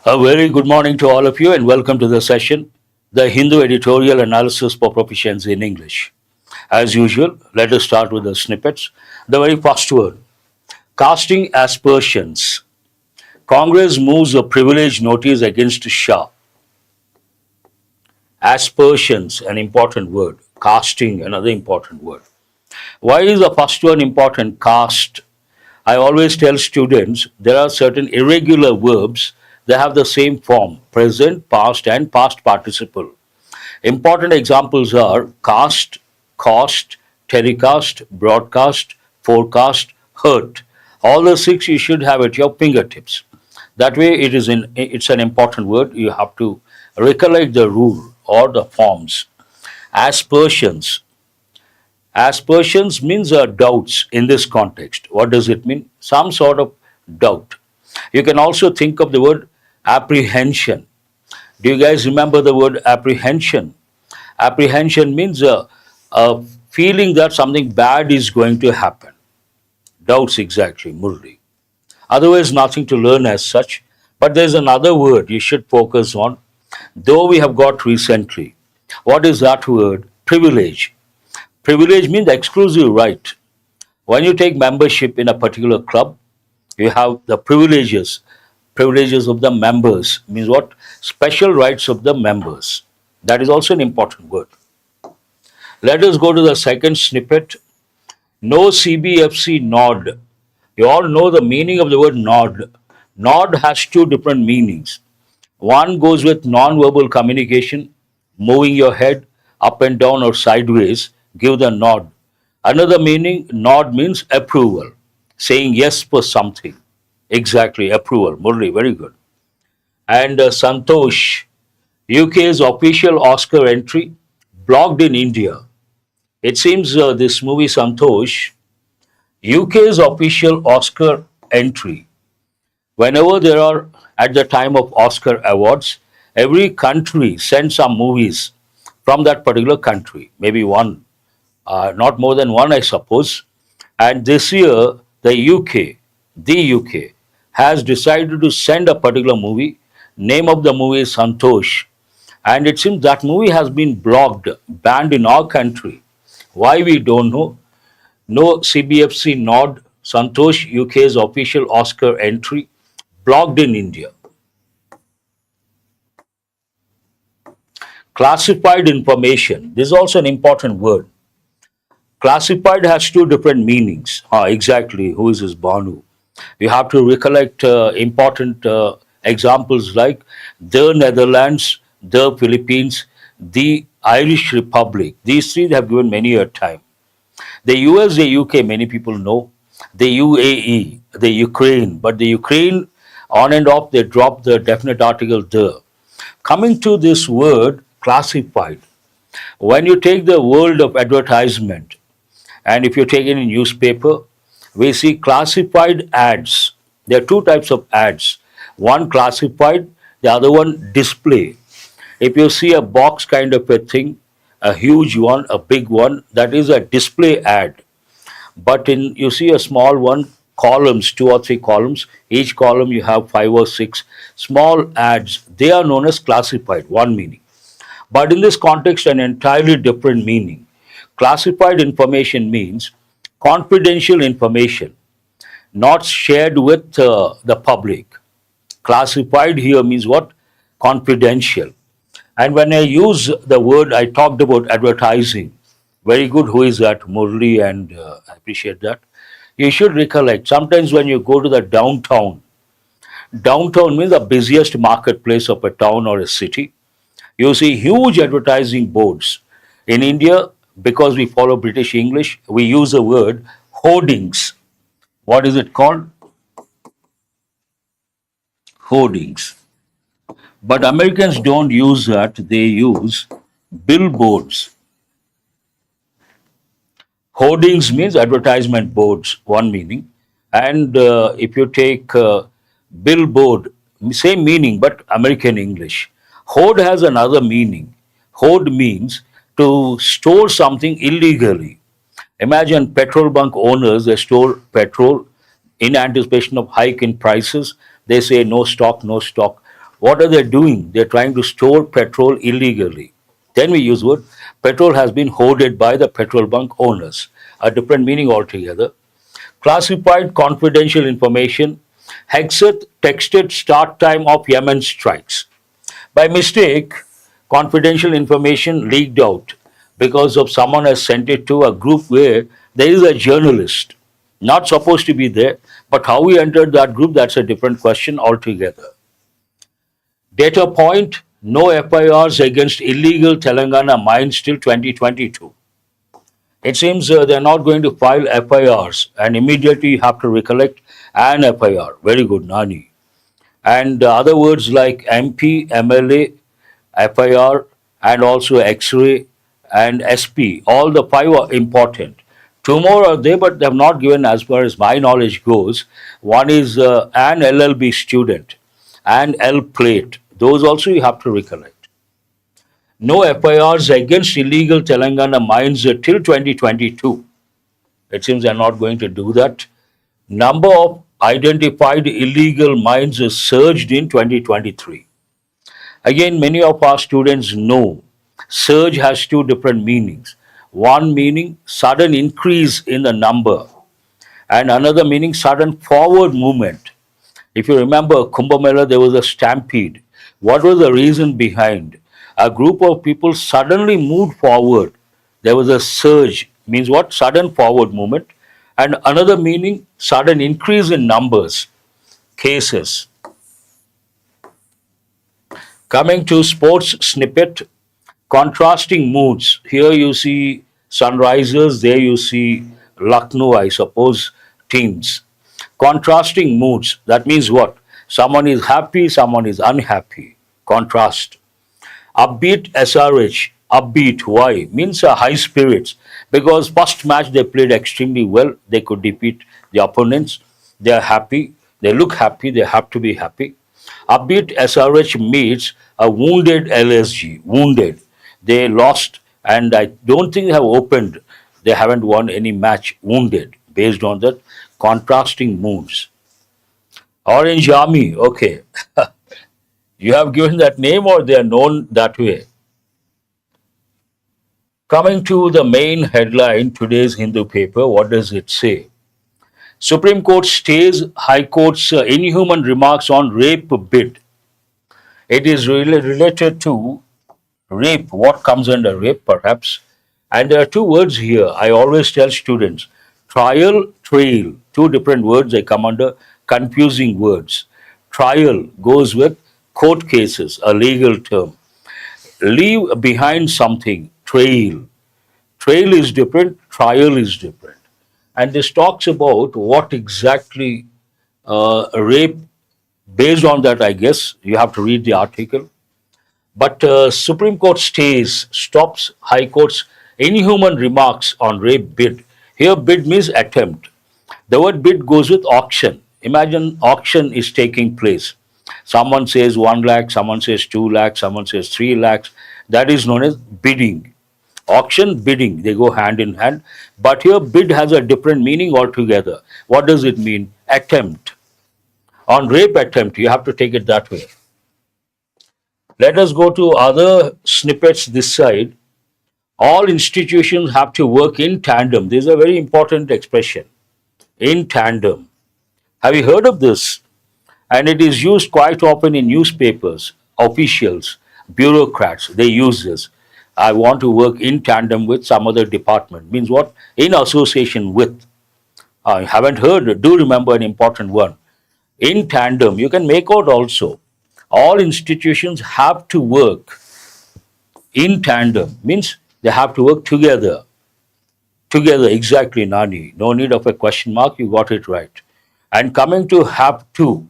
A very good morning to all of you and welcome to the session, the Hindu editorial analysis for proficiency in English. As usual, let us start with the snippets. The very first word, casting aspersions. Congress moves a privilege notice against Shah. Aspersions, an important word. Casting, another important word. Why is the first one important? Cast. I always tell students there are certain irregular verbs that have the same form, present, past, and past participle. Important examples are cast, cost, telecast, broadcast, forecast, hurt. All the six you should have at your fingertips. That way it's an important word. You have to recollect the rule or the forms. Aspersions. Aspersions means doubts in this context. What does it mean? Some sort of doubt. You can also think of the word apprehension. Do you guys remember the word apprehension? Apprehension means a feeling that something bad is going to happen. Doubts exactly, Murli. Otherwise, nothing to learn as such. But there's another word you should focus on, though we have got recently. What is that word? Privilege. Privilege means exclusive right. When you take membership in a particular club, you have the privileges. Privileges of the members means what? Special rights of the members. That is also an important word. Let us go to the second snippet. No CBFC nod. You all know the meaning of the word nod. Nod has two different meanings. One goes with non-verbal communication, moving your head up and down or sideways, give the nod. Another meaning, nod means approval, saying yes for something. Exactly, approval. Murli, very good. And Santosh, UK's official Oscar entry, blocked in India. It seems this movie Santosh, UK's official Oscar entry. Whenever there are, at the time of Oscar awards, every country sends some movies from that particular country, maybe one, not more than one, I suppose. And this year, the UK, has decided to send a particular movie. Name of the movie is Santosh. And it seems that movie has been blocked, banned in our country. Why we don't know. No CBFC nod, Santosh, UK's official Oscar entry, blocked in India. Classified information. This is also an important word. Classified has two different meanings. Exactly. Who is this Banu? You have to recollect important examples like the Netherlands, the Philippines, the Irish Republic. These three they have given many a time. The US, the UK, many people know. The UAE, the Ukraine. But the Ukraine, on and off, they drop the definite article the. Coming to this word, classified. When you take the world of advertisement, and if you take any newspaper, we see classified ads. There are two types of ads. One classified, the other one display. If you see a box kind of a thing, a huge one, a big one, that is a display ad. But you see a small one, columns, 2 or 3 columns, each column you have 5 or 6 small ads. They are known as classified, one meaning. But in this context, an entirely different meaning. Classified information means confidential information, not shared with the public. Classified here means what? Confidential. And when I use the word, I talked about advertising. Very good. Who is that? Murli, and I appreciate that. You should recollect, sometimes when you go to the downtown means the busiest marketplace of a town or a city. You see huge advertising boards. In India, because we follow British English, we use the word hoardings. What is it called? Hoardings. But Americans don't use that, they use billboards. Hoardings means advertisement boards, one meaning. And if you take billboard, same meaning but American English. Hoard has another meaning. Hoard means to store something illegally. Imagine petrol bunk owners, they store petrol in anticipation of hike in prices. They say no stock, no stock. What are they doing? They're trying to store petrol illegally. Then we use word petrol has been hoarded by the petrol bunk owners. A different meaning altogether. Classified confidential information. Hegseth texted start time of Yemen strikes. By mistake, confidential information leaked out because of someone has sent it to a group where there is a journalist not supposed to be there, but how he entered that group, that's a different question altogether. Data point, no FIRs against illegal Telangana mines till 2022. It seems they're not going to file FIRs, and immediately you have to recollect an FIR. Very good, Nani. And other words like MP, MLA, FIR, and also X-ray and SP, all the five are important. Two more are there, but they have not given as far as my knowledge goes. One is an LLB student, and L plate. Those also you have to recollect. No FIRs against illegal Telangana mines till 2022. It seems they are not going to do that. Number of identified illegal mines is surged in 2023. Again, many of our students know surge has two different meanings. One meaning sudden increase in the number, and another meaning sudden forward movement. If you remember Kumbh Mela, there was a stampede. What was the reason behind? A group of people suddenly moved forward. There was a surge, means what? Sudden forward movement. And another meaning, sudden increase in numbers, cases. Coming to sports snippet, contrasting moods. Here you see Sunrisers, there you see Lucknow, I suppose, teams. Contrasting moods, that means what? Someone is happy, someone is unhappy. Contrast. Upbeat SRH, upbeat, why? Means high spirits. Because first match they played extremely well, they could defeat the opponents. They are happy, they look happy, they have to be happy. Upbeat SRH meets a wounded LSG, wounded. They lost, and I don't think they have opened. They haven't won any match, wounded, based on that contrasting moods. Orange Army, okay. You have given that name or they are known that way? Coming to the main headline, today's Hindu paper, what does it say? Supreme Court stays High Court's inhuman remarks on rape bid. It is related to rape, what comes under rape perhaps. And there are two words here I always tell students. Trial, trail, two different words, they come under confusing words. Trial goes with court cases, a legal term. Leave behind something, trail. Trail is different, trial is different. And this talks about what exactly rape, based on that, I guess, you have to read the article. But Supreme Court stops High Court's inhuman remarks on rape bid. Here, bid means attempt. The word bid goes with auction. Imagine auction is taking place. Someone says 1 lakh, someone says 2 lakhs, someone says 3 lakhs. That is known as bidding. Auction, bidding, they go hand in hand. But here, bid has a different meaning altogether. What does it mean? Attempt. On rape attempt, you have to take it that way. Let us go to other snippets this side. All institutions have to work in tandem. This is a very important expression. In tandem. Have you heard of this? And it is used quite often in newspapers, officials, bureaucrats, they use this. I want to work in tandem with some other department. Means what? In association with. I haven't heard, do remember an important one. In tandem, you can make out also. All institutions have to work in tandem. Means they have to work together. Together, exactly, Nani. No need of a question mark, you got it right. And coming to have to,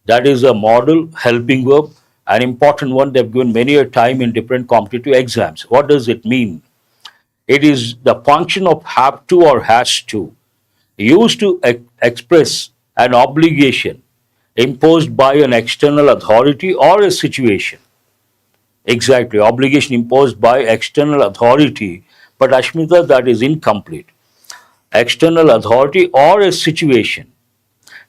that is a model helping verb, an important one they've given many a time in different competitive exams. What does it mean? It is the function of have to or has to, used to express an obligation imposed by an external authority or a situation. Exactly, obligation imposed by external authority, but Ashmita, that is incomplete. External authority or a situation.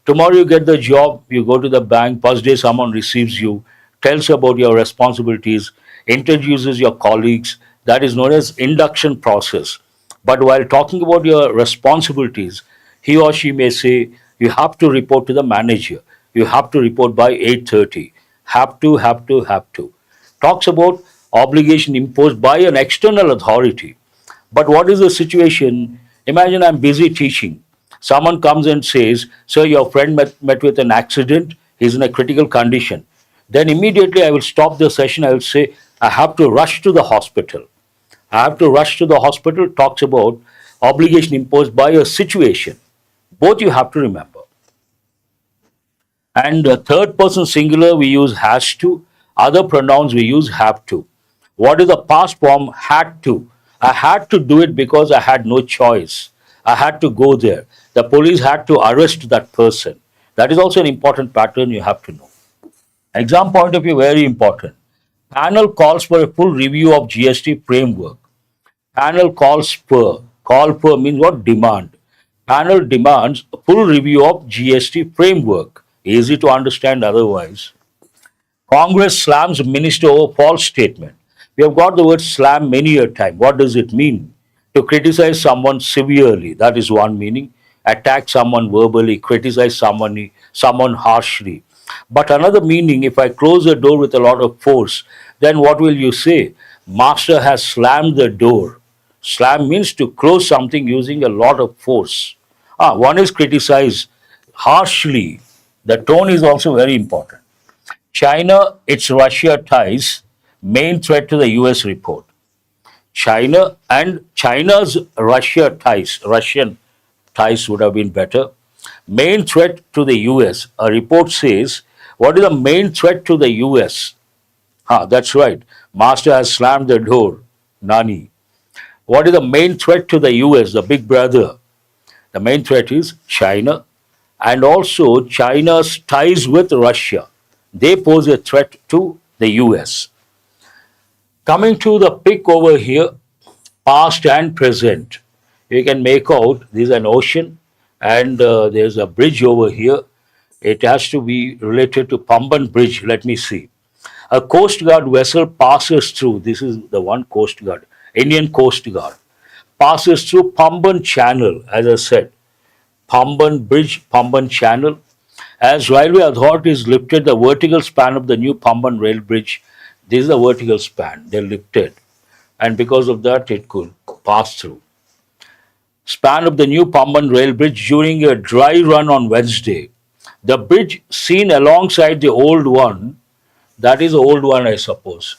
Tomorrow you get the job, you go to the bank, first day someone receives you, tells about your responsibilities, introduces your colleagues. That is known as induction process. But while talking about your responsibilities, he or she may say, you have to report to the manager. You have to report by 8:30. Have to. Talks about obligation imposed by an external authority. But what is the situation? Imagine I'm busy teaching. Someone comes and says, sir, your friend met with an accident. He's in a critical condition. Then immediately I will stop the session. I will say, I have to rush to the hospital. I have to rush to the hospital. Talks about obligation imposed by a situation. Both you have to remember. And third person singular, we use has to. Other pronouns, we use have to. What is the past form? Had to. I had to do it because I had no choice. I had to go there. The police had to arrest that person. That is also an important pattern you have to know. Exam point of view, very important. Panel calls for a full review of GST framework. Panel calls per. Call per means what? Demand. Panel demands a full review of GST framework. Easy to understand otherwise. Congress slams minister over false statement. We have got the word slam many a time. What does it mean? To criticize someone severely. That is one meaning. Attack someone verbally, criticize someone harshly. But another meaning, if I close the door with a lot of force, then what will you say? Master has slammed the door. Slam means to close something using a lot of force. One is criticize harshly. The tone is also very important. China, its Russia ties, main threat to the US report. China and China's Russia ties, Russian ties would have been better. Main threat to the US. A report says, what is the main threat to the US? That's right. Master has slammed the door. Nani. What is the main threat to the US, the big brother? The main threat is China and also China's ties with Russia. They pose a threat to the US. Coming to the pic over here, past and present. You can make out this is an ocean and there's a bridge over here. It has to be related to Pamban Bridge. Let me see. A Coast Guard vessel passes through, this is the one Coast Guard, Indian Coast Guard, passes through Pamban Channel, as I said. Pamban Bridge, Pamban Channel. As railway authorities lifted the vertical span of the new Pamban rail bridge, this is the vertical span, they lifted. And because of that, it could pass through. Span of the new Pamban rail bridge during a dry run on Wednesday. The bridge seen alongside the old one, that is the old one, I suppose.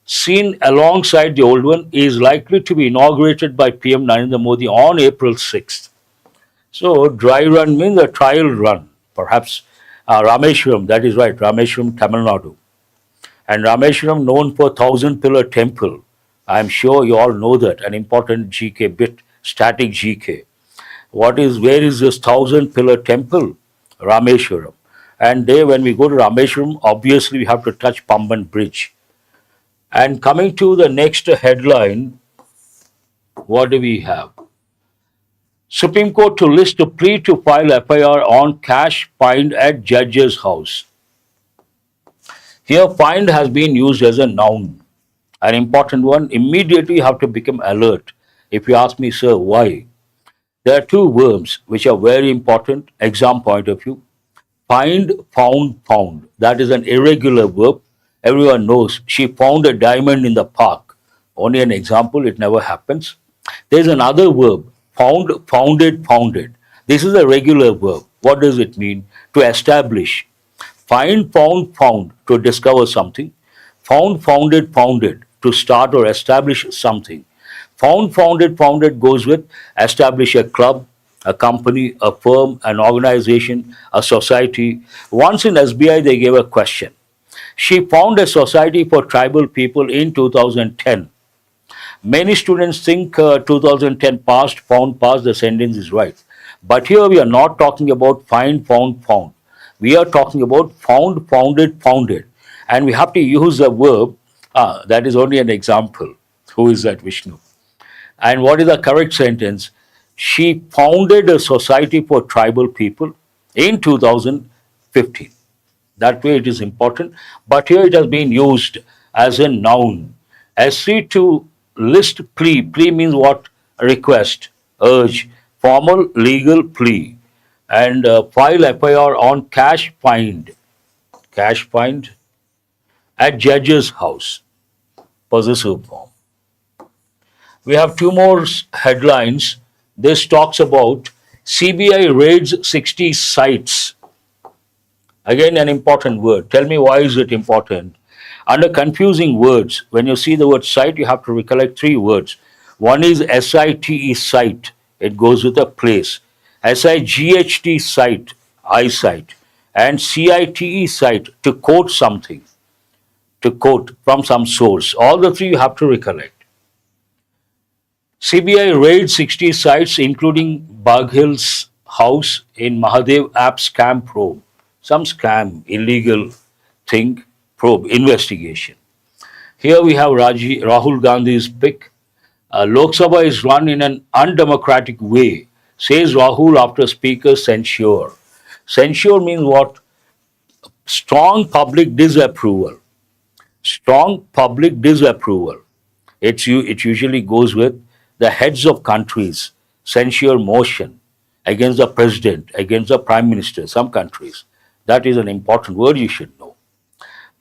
Seen alongside the old one is likely to be inaugurated by PM Narendra Modi on April 6th. So, dry run means a trial run. Perhaps Rameshwaram, that is right, Rameshwaram, Tamil Nadu. And Rameshwaram known for 1,000-pillar temple. I am sure you all know that, an important GK bit, static GK. Where is this 1,000-pillar temple? Rameshwaram. And there when we go to Rameshwaram, obviously we have to touch Pamban Bridge. And coming to the next headline, what do we have? Supreme Court to list a plea to file FIR on cash fined at judge's house. Here, fined has been used as a noun. An important one, immediately you have to become alert. If you ask me, sir, why? There are two verbs which are very important, exam point of view. Find, found, found. That is an irregular verb. Everyone knows she found a diamond in the park. Only an example, it never happens. There's another verb, found, founded, founded. This is a regular verb. What does it mean? To establish. Find, found, to discover something. Found, founded, to start or establish something. Found, founded goes with establish a club, a company, a firm, an organization, a society. Once in SBI, they gave a question. She found a society for tribal people in 2010. Many students think 2010 passed, found, passed, the sentence is right. But here we are not talking about find, found. We are talking about found, founded. And we have to use the verb, that is only an example. Who is that, Vishnu? And what is the correct sentence? She founded a society for tribal people in 2015. That way it is important. But here it has been used as a noun. S3 to list plea. Plea means what? Request, urge, formal legal plea. And file FIR on cash find at judge's house, possessive form. We have two more headlines. This talks about CBI raids 60 sites. Again, an important word. Tell me why is it important? Under confusing words, when you see the word site, you have to recollect three words. One is SITE site. It goes with a place. SIGHT site, eyesight. And CITE site, to quote something, to quote from some source. All the three you have to recollect. CBI raids 60 sites, including Baghil's house in Mahadev app scam probe. Some scam, illegal thing, probe, investigation. Here we have Rahul Gandhi's pick. Lok Sabha is run in an undemocratic way, says Rahul after Speaker's censure. Censure means what? Strong public disapproval. Strong public disapproval. It usually goes with the heads of countries, censure motion against the president, against the prime minister, some countries. That is an important word you should know.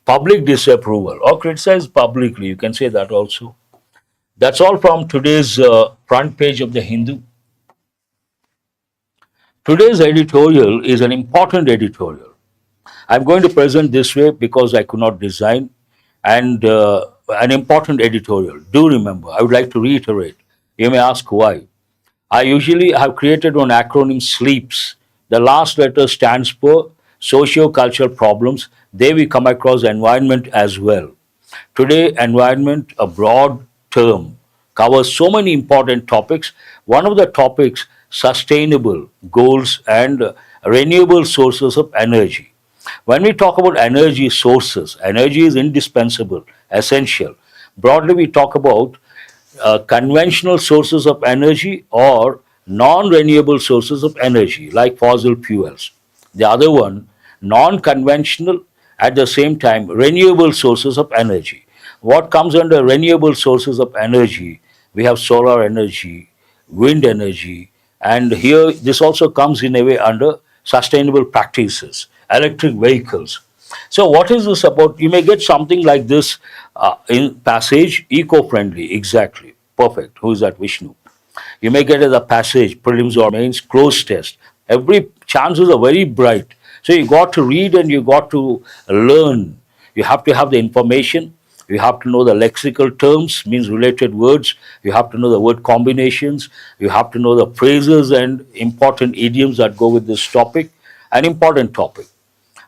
Public disapproval or criticize publicly, you can say that also. That's all from today's front page of the Hindu. Today's editorial is an important editorial. I'm going to present this way because I could not design, and an important editorial. Do remember, I would like to reiterate. You may ask why. I usually have created an acronym SLEEPS. The last letter stands for socio-cultural problems. There we come across environment as well. Today, environment, a broad term, covers so many important topics. One of the topics, sustainable goals and renewable sources of energy. When we talk about energy sources, energy is indispensable, essential. Broadly, we talk about conventional sources of energy or non-renewable sources of energy like fossil fuels. The other one, non-conventional, at the same time, renewable sources of energy. What comes under renewable sources of energy? We have solar energy, wind energy, and here this also comes in a way under sustainable practices, electric vehicles. So what is this about? You may get something like this in passage, eco-friendly, exactly, perfect. Who is that? Vishnu. You may get as a passage, prelims or mains, close test. Every chances are very bright. So you got to read and you got to learn. You have to have the information. You have to know the lexical terms, means related words. You have to know the word combinations. You have to know the phrases and important idioms that go with this topic, an important topic.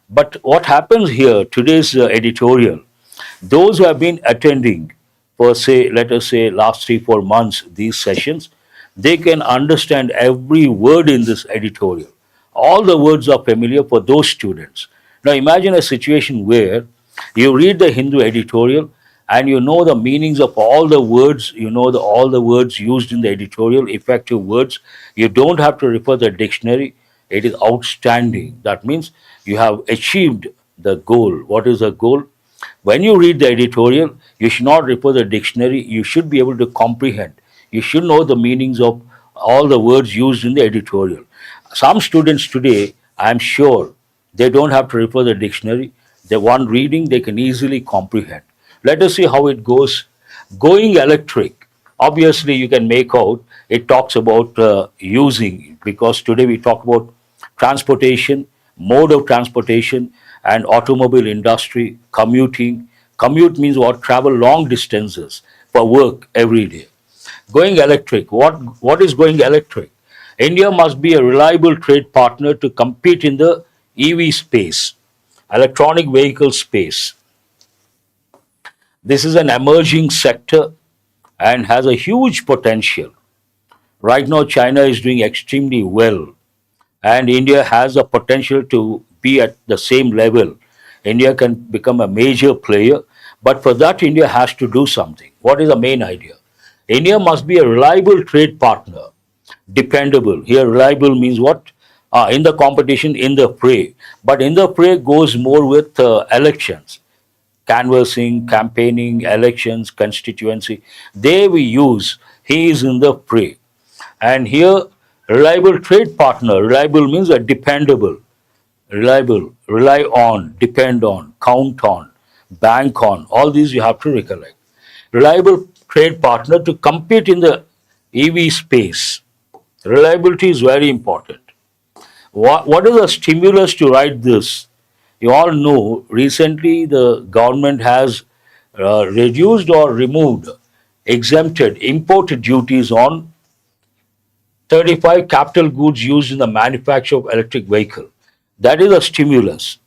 But what happens here, today's editorial, those who have been attending for, say, let us say, last 3-4 months, these sessions, they can understand every word in this editorial. All the words are familiar for those students. Now imagine a situation where you read the Hindu editorial and you know the meanings of all the words, you know all the words used in the editorial, effective words. You don't have to refer the dictionary. It is outstanding. That means you have achieved the goal. What is the goal? When you read the editorial, you should not refer the dictionary. You should be able to comprehend. You should know the meanings of all the words used in the editorial. Some students today, I'm sure, they don't have to refer the dictionary. They want reading, they can easily comprehend. Let us see how it goes. Going electric. Obviously, you can make out it talks about using, because today we talk about transportation, mode of transportation, and automobile industry, commuting. Commute means what? Travel long distances for work every day. Going electric. What is going electric? India must be a reliable trade partner to compete in the EV space, electronic vehicle space. This is an emerging sector and has a huge potential. Right now, China is doing extremely well, and India has a potential to be at the same level. India can become a major player, but for that, India has to do something. What is the main idea? India must be a reliable trade partner, dependable. Here, reliable means what? in the competition, in the fray. But in the fray goes more with elections, canvassing, campaigning, elections, constituency. There we use he is in the fray. And here, reliable trade partner. Reliable means a dependable, reliable, rely on, depend on, count on, bank on. All these you have to recollect. Reliable trade partner to compete in the EV space. Reliability is very important. What is the stimulus to write this? You all know recently the government has reduced or removed, exempted import duties on 35 capital goods used in the manufacture of electric vehicle. That is a stimulus.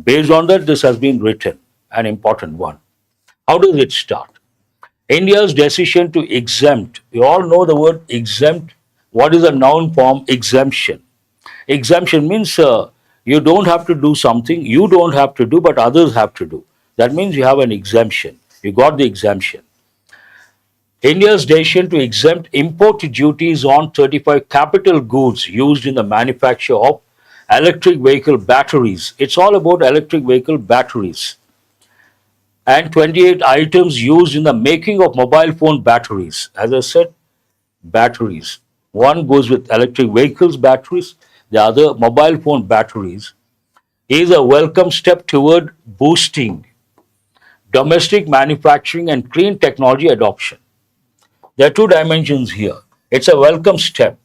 Based on that, this has been written, an important one. How does it start? India's decision to exempt. You all know the word exempt. What is a noun form? Exemption. Exemption means you don't have to do something, you don't have to do, but others have to do. That means you have an exemption. You got the exemption. India's decision to exempt import duties on 35 capital goods used in the manufacture of electric vehicle batteries. It's all about electric vehicle batteries. And 28 items used in the making of mobile phone batteries. As I said, batteries. One goes with electric vehicles batteries, the other mobile phone batteries, is a welcome step toward boosting domestic manufacturing and clean technology adoption. There are two dimensions here. It's a welcome step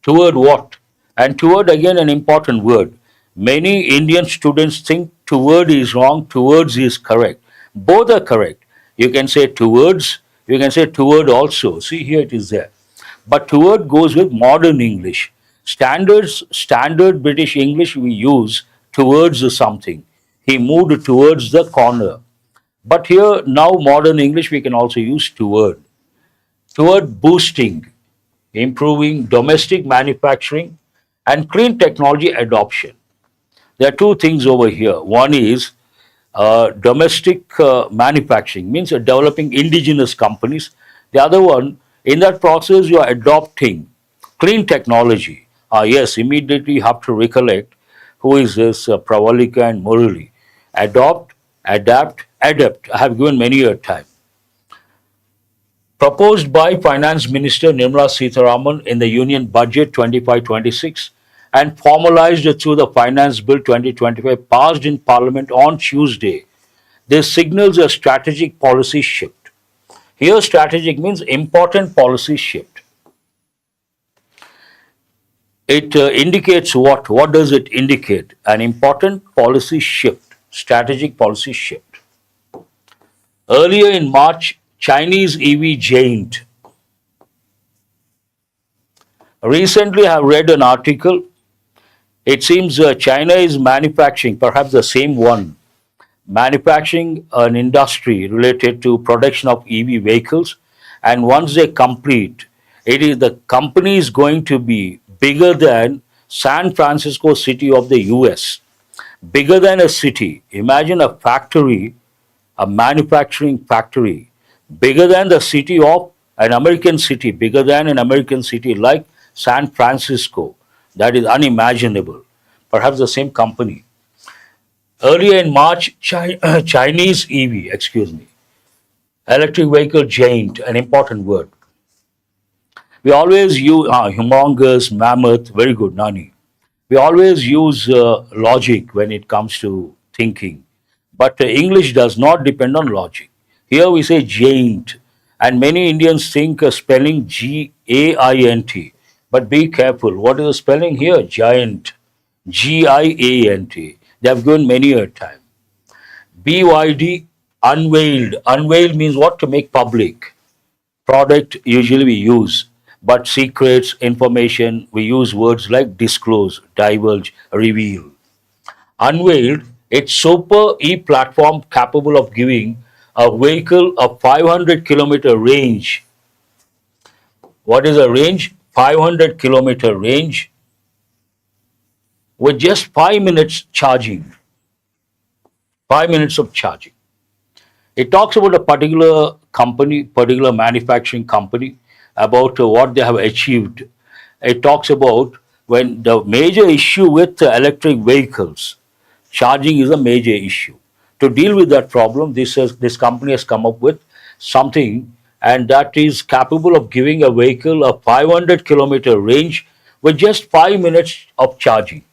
toward what? And toward, again, an important word. Many Indian students think toward is wrong, towards is correct. Both are correct. You can say towards, you can say toward also. See, here it is there. But toward goes with modern English. Standard British English we use towards something. He moved towards the corner. But here now modern English we can also use toward. Toward boosting, improving domestic manufacturing and clean technology adoption. There are two things over here. One is domestic manufacturing, means developing indigenous companies. The other one, in that process, you are adopting clean technology. Yes, immediately you have to recollect who is this Pravalika and Murali. Adopt, adapt, adapt. I have given many a time. Proposed by Finance Minister Nirmala Sitharaman in the Union Budget 25-26 and formalized through the Finance Bill 2025 passed in Parliament on Tuesday. This signals a strategic policy shift. Here, strategic means important policy shift. It indicates what? What does it indicate? An important policy shift, strategic policy shift. Earlier in March, Chinese EV giant. Recently, I have read an article. It seems China is manufacturing, perhaps the same one, manufacturing an industry related to production of EV vehicles. And once they complete, the company is going to be bigger than San Francisco city of the US. Bigger than a city. Imagine a factory, a manufacturing factory, bigger than the city of an American city, bigger than an American city like San Francisco. That is unimaginable. Perhaps the same company. Earlier in March, Chinese EV, electric vehicle giant, an important word. We always use humongous, mammoth, very good, Nani. We always use logic when it comes to thinking. But English does not depend on logic. Here we say giant, and many Indians think spelling G-A-I-N-T. But be careful, what is the spelling here? Giant, G-I-A-N-T. They have given many a time. BYD, unveiled. Unveiled means what? To make public. Product usually we use, but secrets, information, we use words like disclose, divulge, reveal. Unveiled, it's super e-platform capable of giving a vehicle a 500-kilometer range. What is a range? 500-kilometer range with just 5 minutes charging. 5 minutes of charging. It talks about a particular company, particular manufacturing company, about what they have achieved. It talks about when the major issue with electric vehicles, charging is a major issue. To deal with that problem, this company has come up with something, and that is capable of giving a vehicle a 500-kilometer range with just 5 minutes of charging.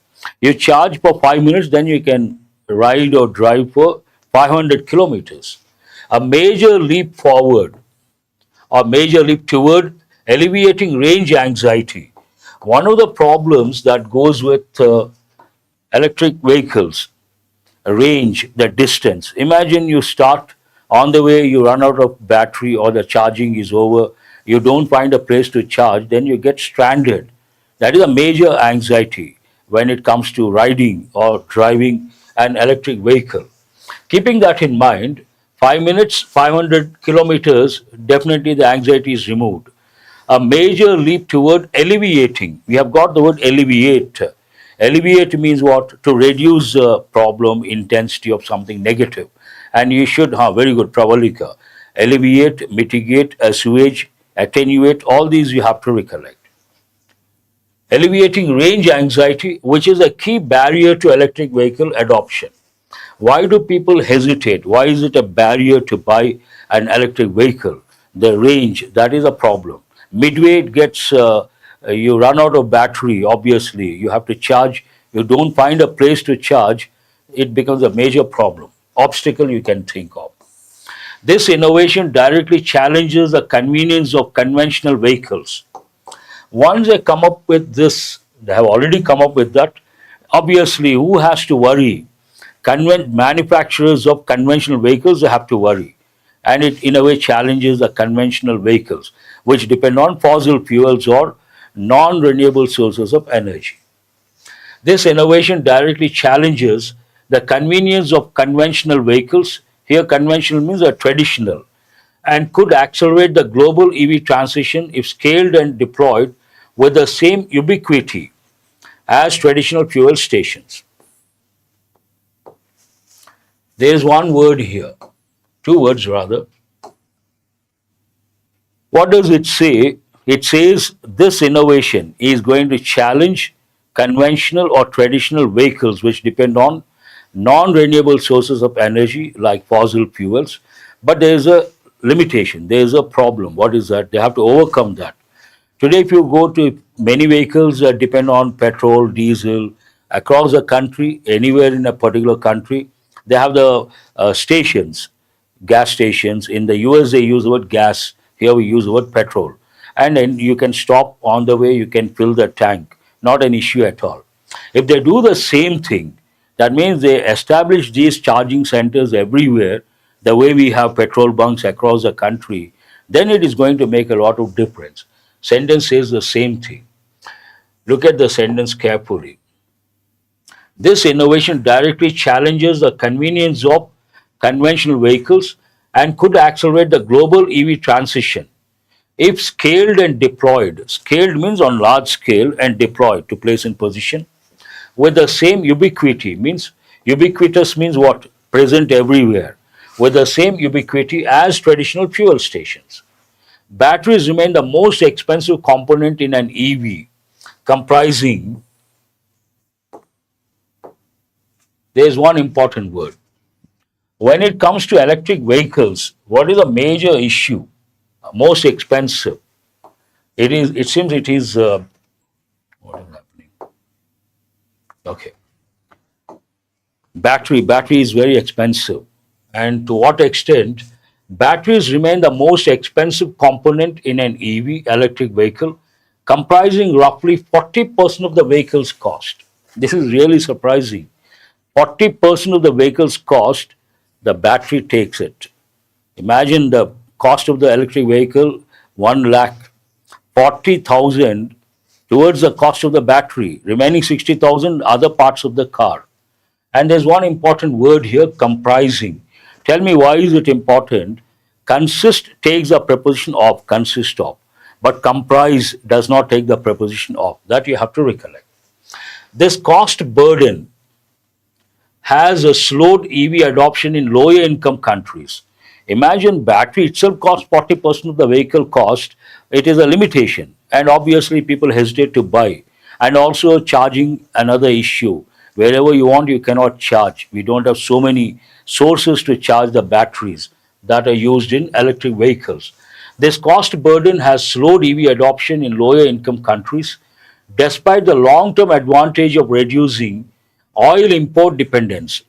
You charge for 5 minutes, then you can ride or drive for 500 kilometers. A major leap forward, or major leap toward alleviating range anxiety. One of the problems that goes with electric vehicles, range, the distance. Imagine you start on the way, you run out of battery or the charging is over, you don't find a place to charge, then you get stranded. That is a major anxiety when it comes to riding or driving an electric vehicle. Keeping that in mind, 5 minutes, 500 kilometers, definitely the anxiety is removed. A major leap toward alleviating. We have got the word alleviate. Alleviate means what? To reduce the problem, intensity of something negative. And you should, very good, Pravalika. Alleviate, mitigate, assuage, attenuate, all these you have to recollect. Alleviating range anxiety, which is a key barrier to electric vehicle adoption. Why do people hesitate? Why is it a barrier to buy an electric vehicle? The range, that is a problem. Midway it gets, you run out of battery, obviously. You have to charge. You don't find a place to charge. It becomes a major problem, obstacle you can think of. This innovation directly challenges the convenience of conventional vehicles. Once they come up with this, they have already come up with that, obviously who has to worry? Manufacturers of conventional vehicles, they have to worry. And it in a way challenges the conventional vehicles, which depend on fossil fuels or non-renewable sources of energy. This innovation directly challenges the convenience of conventional vehicles. Here conventional means a traditional, and could accelerate the global EV transition if scaled and deployed with the same ubiquity as traditional fuel stations. There is one word here, two words rather. What does it say? It says this innovation is going to challenge conventional or traditional vehicles which depend on non-renewable sources of energy like fossil fuels. But there is a limitation, there is a problem. What is that? They have to overcome that. Today, if you go to many vehicles that depend on petrol, diesel, across the country, anywhere in a particular country, they have the stations, gas stations. In the US, they use the word gas. Here we use the word petrol. And then you can stop on the way, you can fill the tank. Not an issue at all. If they do the same thing, that means they establish these charging centers everywhere, the way we have petrol bunks across the country, then it is going to make a lot of difference. Sentence says the same thing. Look at the sentence carefully. This innovation directly challenges the convenience of conventional vehicles and could accelerate the global EV transition if scaled and deployed. Scaled means on large scale and deployed to place in position with the same ubiquity. Means ubiquitous means what? Present everywhere. With the same ubiquity as traditional fuel stations. Batteries remain the most expensive component in an EV, comprising, there is one important word. When it comes to electric vehicles, what is a major issue? Most expensive. It seems it is, what is happening? Okay. Battery is very expensive. And to what extent? Batteries remain the most expensive component in an EV, electric vehicle, comprising roughly 40% of the vehicle's cost. This is really surprising. 40% of the vehicle's cost, the battery takes it. Imagine the cost of the electric vehicle, 1 lakh, 40,000 towards the cost of the battery, remaining 60,000 other parts of the car. And there's one important word here, comprising. Tell me, why is it important? Consist takes the preposition of, consist of, but comprise does not take the preposition of. That you have to recollect. This cost burden has slowed EV adoption in lower income countries. Imagine battery itself costs 40% of the vehicle cost. It is a limitation, and obviously people hesitate to buy. And also charging, another issue. Wherever you want, you cannot charge. We don't have so many sources to charge the batteries that are used in electric vehicles. This cost burden has slowed EV adoption in lower income countries, despite the long term advantage of reducing oil import dependence.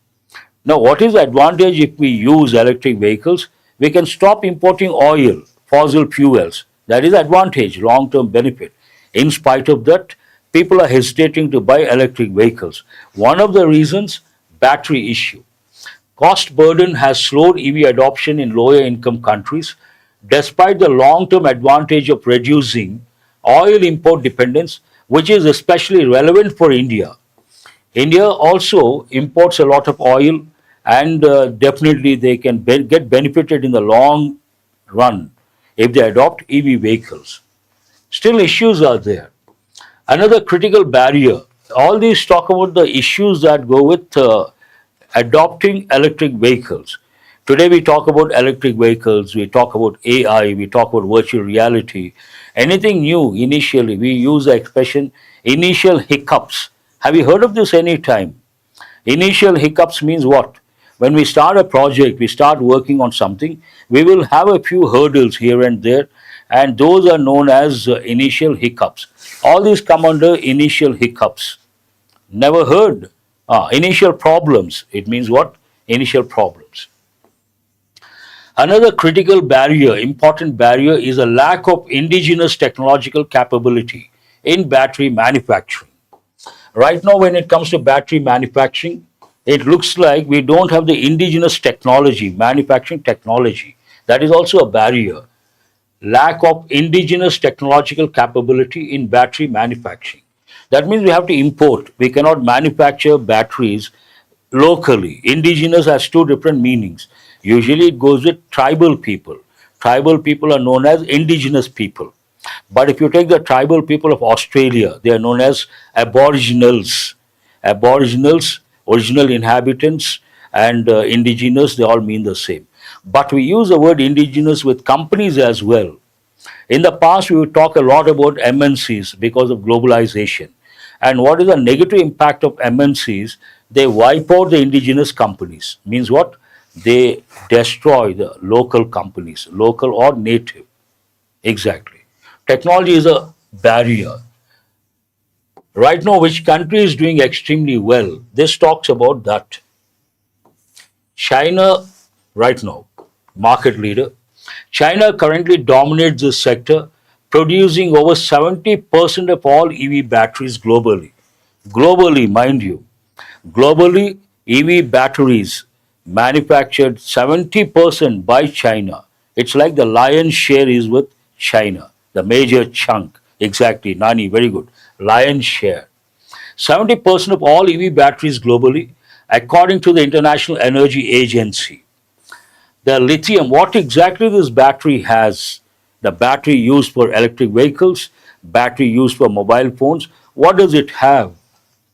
Now, what is the advantage if we use electric vehicles? We can stop importing oil, fossil fuels. That is advantage, long-term benefit. In spite of that, people are hesitating to buy electric vehicles. One of the reasons, battery issue. Cost burden has slowed EV adoption in lower income countries, despite the long-term advantage of reducing oil import dependence, which is especially relevant for India. India also imports a lot of oil, and definitely they can get benefited in the long run if they adopt EV vehicles. Still, issues are there. Another critical barrier. All these talk about the issues that go with adopting electric vehicles. Today we talk about electric vehicles, we talk about AI, we talk about virtual reality. Anything new initially, we use the expression initial hiccups. Have you heard of this any time? Initial hiccups means what? When we start a project, we start working on something, we will have a few hurdles here and there, and those are known as initial hiccups. All these come under initial hiccups. Never heard? Initial problems. It means what? Initial problems. Another critical barrier, important barrier, is a lack of indigenous technological capability in battery manufacturing. Right now, when it comes to battery manufacturing, it looks like we don't have the indigenous technology, manufacturing technology. That is also a barrier. Lack of indigenous technological capability in battery manufacturing. That means we have to import. We cannot manufacture batteries locally. Indigenous has two different meanings. Usually it goes with tribal people. Tribal people are known as indigenous people. But if you take the tribal people of Australia, they are known as aboriginals. Aboriginals, original inhabitants, and indigenous, they all mean the same. But we use the word indigenous with companies as well. In the past, we would talk a lot about MNCs because of globalization. And what is the negative impact of MNCs? They wipe out the indigenous companies. Means what? They destroy the local companies, local or native. Exactly. Technology is a barrier. Right now, which country is doing extremely well? This talks about that. China, right now, market leader. China currently dominates this sector, producing over 70% of all EV batteries globally. Globally, mind you. Globally, EV batteries manufactured 70% by China. It's like the lion's share is with China, the major chunk. Exactly, Nani, very good. Lion's share. 70% of all EV batteries globally, according to the International Energy Agency. The lithium, what exactly this battery has? The battery used for electric vehicles, battery used for mobile phones, what does it have?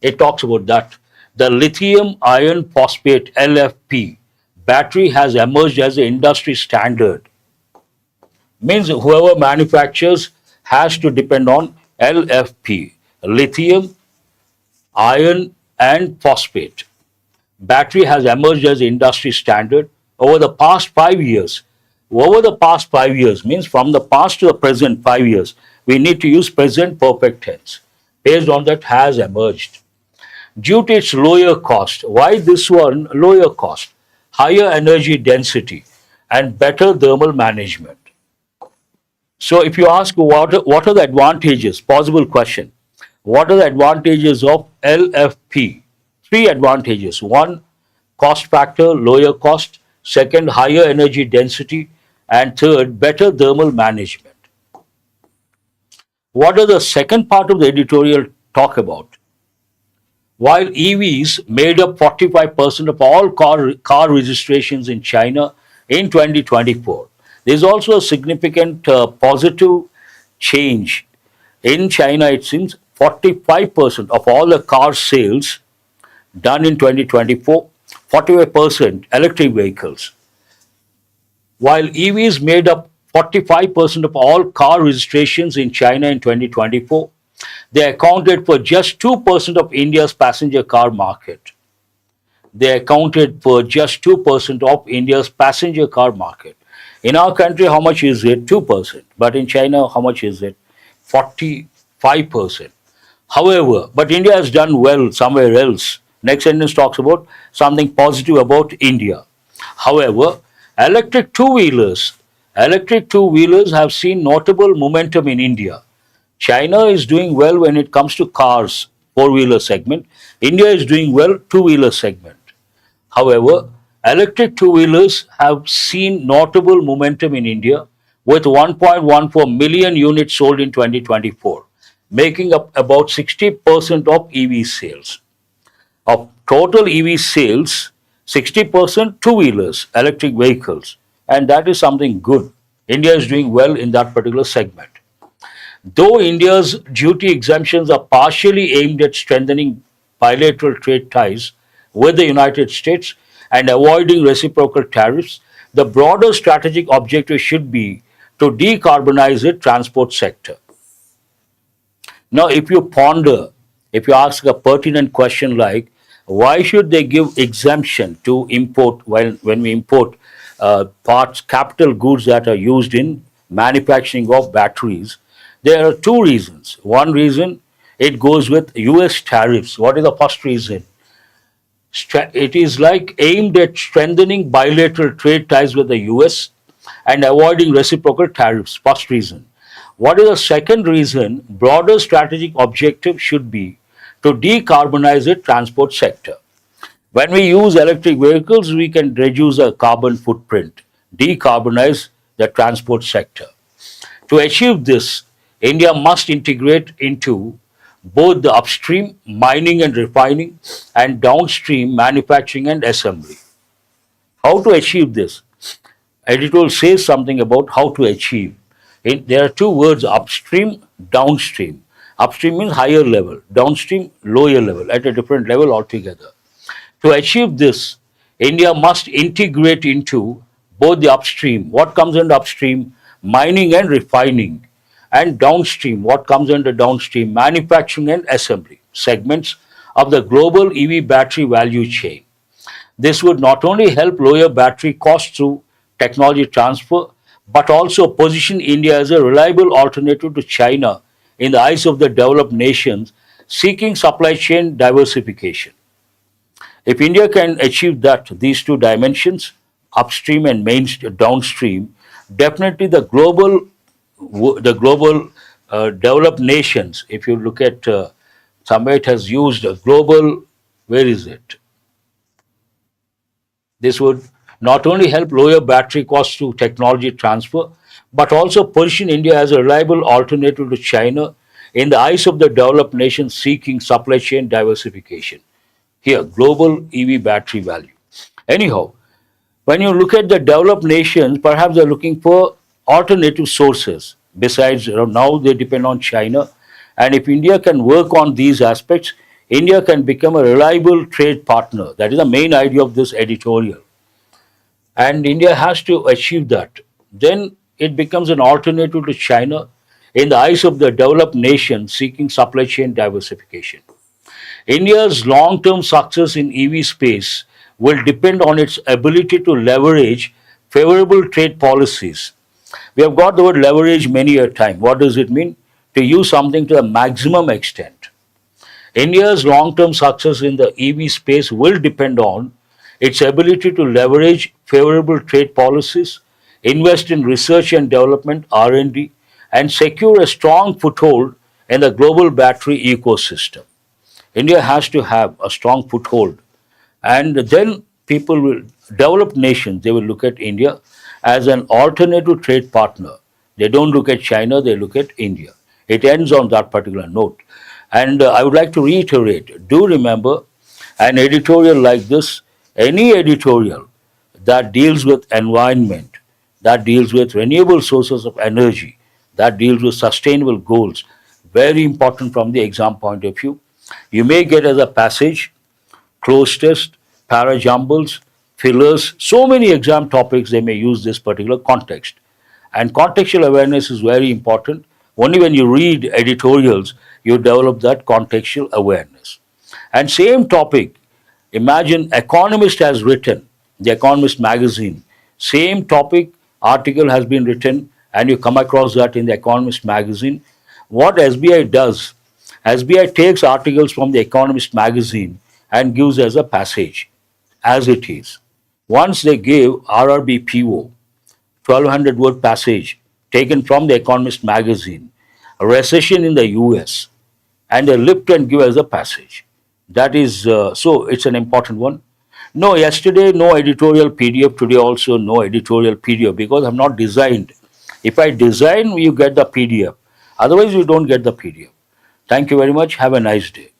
It talks about that. The lithium iron phosphate LFP battery has emerged as an industry standard. Means whoever manufactures has to depend on LFP, lithium, iron, and phosphate. Battery has emerged as industry standard over the past 5 years. Over the past 5 years means from the past to the present 5 years, we need to use present perfect tense. Based on that has emerged. Due to its lower cost. Why this one? Lower cost, higher energy density, and better thermal management. So if you ask what are the advantages, possible question, what are the advantages of LFP? Three advantages. One, cost factor, lower cost. Second, higher energy density. And third, better thermal management. What does the second part of the editorial talk about? While EVs made up 45% of all car registrations in China in 2024, there is also a significant positive change. In China, it seems 45% of all the car sales done in 2024, 45% electric vehicles. While EVs made up 45% of all car registrations in China in 2024, They accounted for just 2% of India's passenger car market. They accounted for just 2% of India's passenger car market. In our country, how much is it? 2%. But in China, how much is it? 45%. However, but India has done well somewhere else. Next sentence talks about something positive about India. However, electric two-wheelers have seen notable momentum in India. China is doing well when it comes to cars, four-wheeler segment. India is doing well, two-wheeler segment. However, electric two-wheelers have seen notable momentum in India with 1.14 million units sold in 2024, making up about 60% of EV sales. Of total EV sales, 60% two-wheelers, electric vehicles, and that is something good. India is doing well in that particular segment. Though India's duty exemptions are partially aimed at strengthening bilateral trade ties with the United States and avoiding reciprocal tariffs, the broader strategic objective should be to decarbonize the transport sector. Now, if you ponder, if you ask a pertinent question like, why should they give exemption to import when we import parts, capital goods that are used in manufacturing of batteries? There are two reasons. One reason, it goes with US tariffs. What is the first reason? It is like aimed at strengthening bilateral trade ties with the US and avoiding reciprocal tariffs. First reason. What is the second reason? Broader strategic objective should be to decarbonize the transport sector. When we use electric vehicles, we can reduce our carbon footprint, decarbonize the transport sector. To achieve this, India must integrate into both the upstream mining and refining and downstream manufacturing and assembly. How to achieve this? Editorial says something about how to achieve. There are two words, upstream, downstream. Upstream means higher level, downstream lower level, at a different level altogether. To achieve this, India must integrate into both the upstream, what comes under upstream, mining and refining, and downstream, what comes under downstream, manufacturing and assembly, segments of the global EV battery value chain. This would not only help lower battery costs through technology transfer, but also position India as a reliable alternative to China in the eyes of the developed nations seeking supply chain diversification. If India can achieve that, these two dimensions, upstream and downstream, definitely the global developed nations, if you look at somewhere it has used a global, where is it? This would not only help lower battery costs through technology transfer, but also position India as a reliable alternative to China in the eyes of the developed nations seeking supply chain diversification. Here, global EV battery value. Anyhow, when you look at the developed nations, perhaps they're looking for alternative sources. Besides, now they depend on China. And if India can work on these aspects, India can become a reliable trade partner. That is the main idea of this editorial. And India has to achieve that. Then it becomes an alternative to China in the eyes of the developed nation seeking supply chain diversification. India's long-term success in EV space will depend on its ability to leverage favorable trade policies. We have got the word leverage many a time. What does it mean? To use something to the maximum extent. India's long-term success in the EV space will depend on its ability to leverage favorable trade policies, invest in research and development, R&D, and secure a strong foothold in the global battery ecosystem. India has to have a strong foothold, and then people will, developed nations, they will look at India as an alternative trade partner. They don't look at China, they look at India. It ends on that particular note. And I would like to reiterate, do remember, an editorial like this, any editorial that deals with environment, that deals with renewable sources of energy, that deals with sustainable goals, very important from the exam point of view. You may get as a passage, close test, para-jumbles, fillers, so many exam topics they may use this particular context. And contextual awareness is very important Only when you read editorials, you develop that contextual awareness. And same topic, imagine Economist has written, the Economist magazine, same topic, article has been written, and you come across that in the Economist magazine. What SBI does, SBI takes articles from the Economist magazine and gives as a passage, as it is. Once they gave RRBPO, 1200 word passage taken from the Economist magazine, a recession in the US, and they lift and give as a passage. That is, so it's an important one. No, yesterday no editorial PDF, today also no editorial PDF because I'm not designed. If I design, you get the PDF. Otherwise, you don't get the PDF. Thank you very much. Have a nice day.